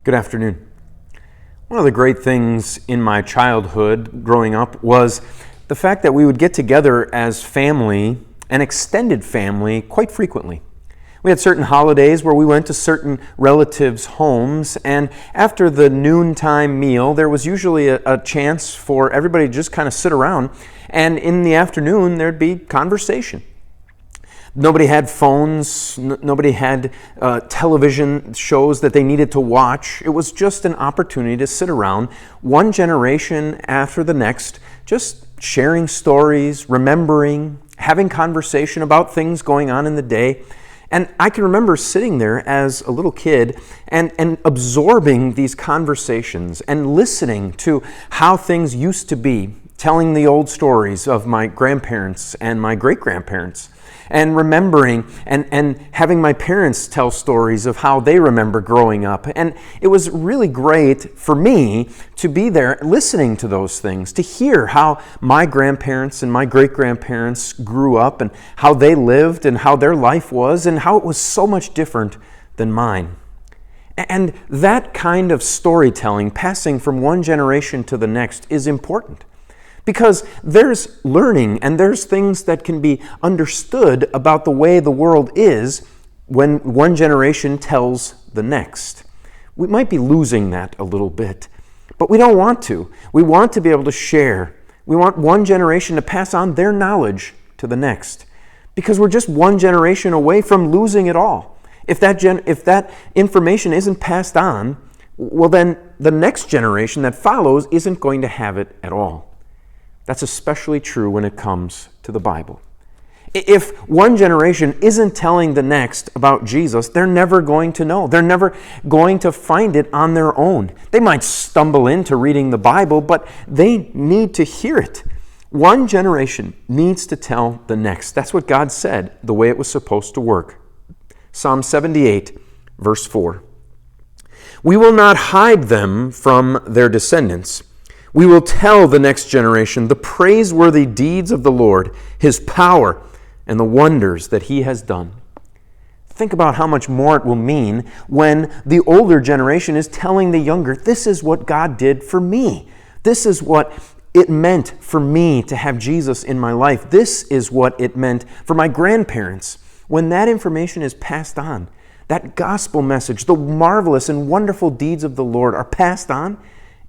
Good afternoon. One of the great things in my childhood growing up was the fact that we would get together as family, an extended family, quite frequently. We had certain holidays where we went to certain relatives' homes, and after the noontime meal, there was usually a chance for everybody to just kind of sit around, and in the afternoon, there'd be conversation. Nobody had phones, nobody had television shows that they needed to watch. It was just an opportunity to sit around, one generation after the next, just sharing stories, remembering, having conversation about things going on in the day. And I can remember sitting there as a little kid and absorbing these conversations and listening to how things used to be, telling the old stories of my grandparents and my great-grandparents, and remembering and having my parents tell stories of how they remember growing up. And it was really great for me to be there listening to those things, to hear how my grandparents and my great-grandparents grew up and how they lived and how their life was and how it was so much different than mine. And that kind of storytelling, passing from one generation to the next, is important. Because there's learning and there's things that can be understood about the way the world is when one generation tells the next. We might be losing that a little bit, but we don't want to. We want to be able to share. We want one generation to pass on their knowledge to the next, because we're just one generation away from losing it all. If that information isn't passed on, well then the next generation that follows isn't going to have it at all. That's especially true when it comes to the Bible. If one generation isn't telling the next about Jesus, they're never going to know. They're never going to find it on their own. They might stumble into reading the Bible, but they need to hear it. One generation needs to tell the next. That's what God said, the way it was supposed to work. Psalm 78, verse 4. We will not hide them from their descendants. We will tell the next generation the praiseworthy deeds of the Lord, His power, and the wonders that He has done. Think about how much more it will mean when the older generation is telling the younger, this is what God did for me. This is what it meant for me to have Jesus in my life. This is what it meant for my grandparents. When that information is passed on, that gospel message, the marvelous and wonderful deeds of the Lord are passed on,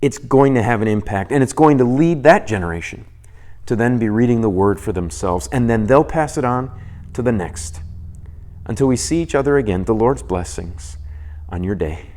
it's going to have an impact, and it's going to lead that generation to then be reading the Word for themselves, and then they'll pass it on to the next. Until we see each other again, the Lord's blessings on your day.